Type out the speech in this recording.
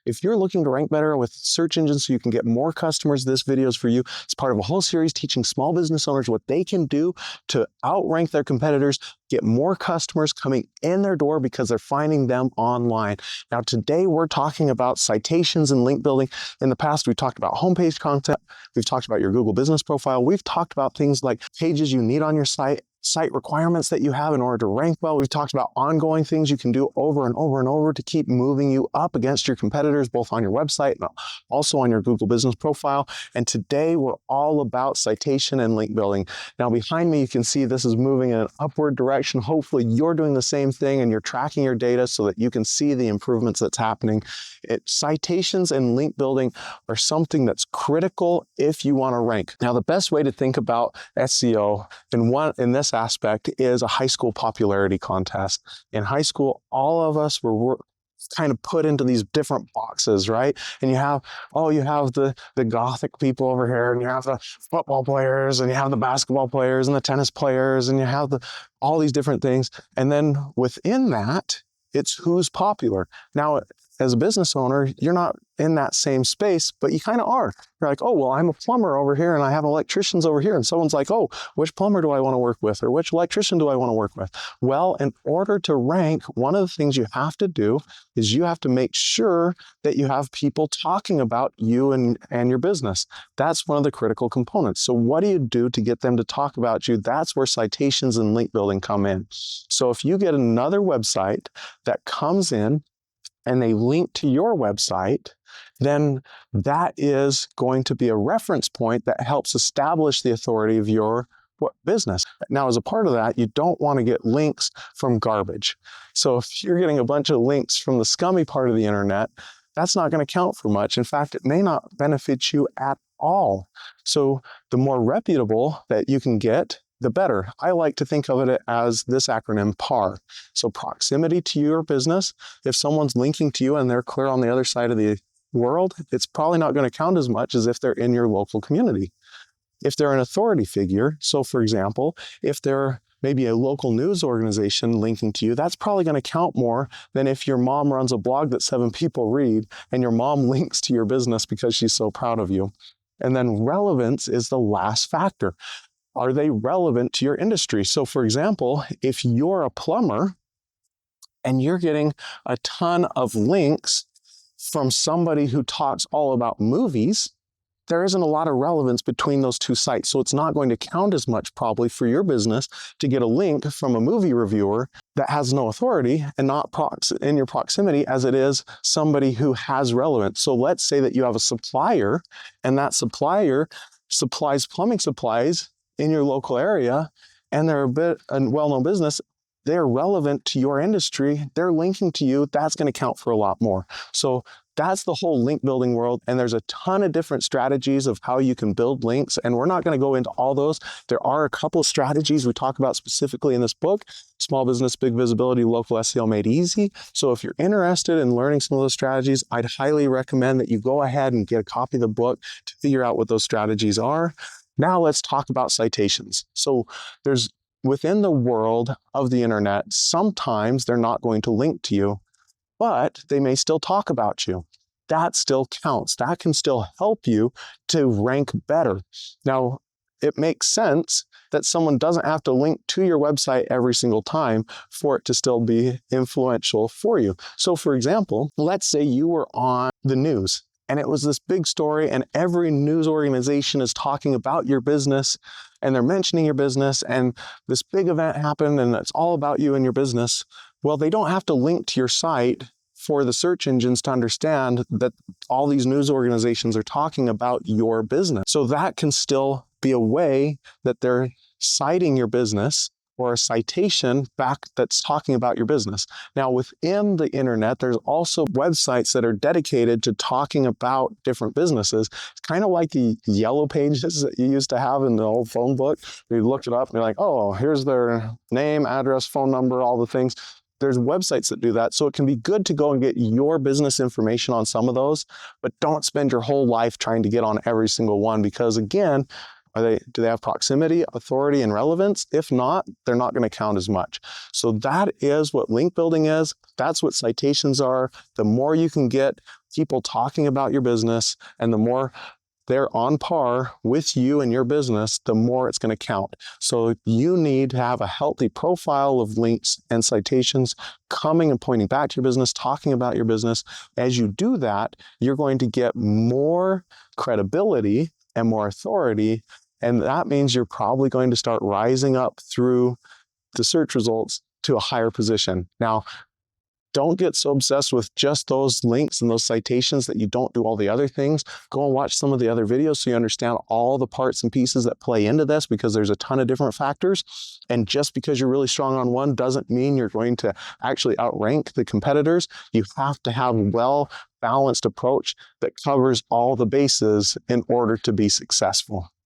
If you're looking to rank better with search engines so you can get more customers, this video is for you. It's part of a whole series teaching small business owners what they can do to outrank their competitors, get more customers coming in their door because they're finding them online. Now, today we're talking about citations and link building. In the past, we talked about homepage content. We've talked about your Google business profile. We've talked about things like pages you need on your site requirements that you have in order to rank well. We've talked about ongoing things you can do over and over and over to keep moving you up against your competitors, both on your website and also on your Google business profile. And today we're all about citation and link building. Now behind me, you can see this is moving in an upward direction. Hopefully you're doing the same thing and you're tracking your data so that you can see the improvements that's happening. Citations and link building are something that's critical if you want to rank. Now, the best way to think about SEO in this aspect is a high school popularity contest. In high school, all of us were kind of put into these different boxes, right? And you have the gothic people over here, and you have the football players, and you have the basketball players, and the tennis players, and you have all these different things. And then within that, it's who's popular. Now, as a business owner, you're not in that same space, but you kind of are. You're like, oh, well, I'm a plumber over here and I have electricians over here. And someone's like, oh, which plumber do I want to work with? Or which electrician do I want to work with? Well, in order to rank, one of the things you have to do is you have to make sure that you have people talking about you and your business. That's one of the critical components. So what do you do to get them to talk about you? That's where citations and link building come in. So if you get another website that comes in and they link to your website, then that is going to be a reference point that helps establish the authority of your business. Now, as a part of that, you don't want to get links from garbage. So if you're getting a bunch of links from the scummy part of the internet, that's not going to count for much. In fact, it may not benefit you at all. So the more reputable that you can get, the better. I like to think of it as this acronym PAR. So proximity to your business. If someone's linking to you and they're clear on the other side of the world, it's probably not going to count as much as if they're in your local community. If they're an authority figure, so for example, if they're maybe a local news organization linking to you, that's probably going to count more than if your mom runs a blog that 7 people read and your mom links to your business because she's so proud of you. And then relevance is the last factor. Are they relevant to your industry? So for example, if you're a plumber and you're getting a ton of links from somebody who talks all about movies, there isn't a lot of relevance between those two sites. So it's not going to count as much probably for your business to get a link from a movie reviewer that has no authority and not in your proximity as it is somebody who has relevance. So let's say that you have a supplier and that supplier supplies plumbing supplies in your local area, and they're a well-known business, they're relevant to your industry, they're linking to you, that's going to count for a lot more. So that's the whole link building world, and there's a ton of different strategies of how you can build links, and we're not going to go into all those. There are a couple of strategies we talk about specifically in this book, Small Business, Big Visibility, Local SEO Made Easy. So if you're interested in learning some of those strategies, I'd highly recommend that you go ahead and get a copy of the book to figure out what those strategies are. Now let's talk about citations. So within the world of the internet, sometimes they're not going to link to you, but they may still talk about you. That still counts. That can still help you to rank better. Now, it makes sense that someone doesn't have to link to your website every single time for it to still be influential for you. So for example, let's say you were on the news and it was this big story and every news organization is talking about your business and they're mentioning your business and this big event happened and it's all about you and your business. Well, they don't have to link to your site for the search engines to understand that all these news organizations are talking about your business. So that can still be a way that they're citing your business or a citation back that's talking about your business. Now, within the internet, there's also websites that are dedicated to talking about different businesses. It's kind of like the yellow pages that you used to have in the old phone book. You look it up and you're like, oh, here's their name, address, phone number, all the things. There's websites that do that. So it can be good to go and get your business information on some of those, but don't spend your whole life trying to get on every single one because again, do they have proximity, authority, and relevance? If not, they're not going to count as much. So that is what link building is. That's what citations are. The more you can get people talking about your business and the more they're on par with you and your business, the more it's going to count. So you need to have a healthy profile of links and citations coming and pointing back to your business, talking about your business. As you do that, you're going to get more credibility and more authority. And that means you're probably going to start rising up through the search results to a higher position. Now, don't get so obsessed with just those links and those citations that you don't do all the other things. Go and watch some of the other videos so you understand all the parts and pieces that play into this, because there's a ton of different factors. And just because you're really strong on one doesn't mean you're going to actually outrank the competitors. You have to have a well-balanced approach that covers all the bases in order to be successful.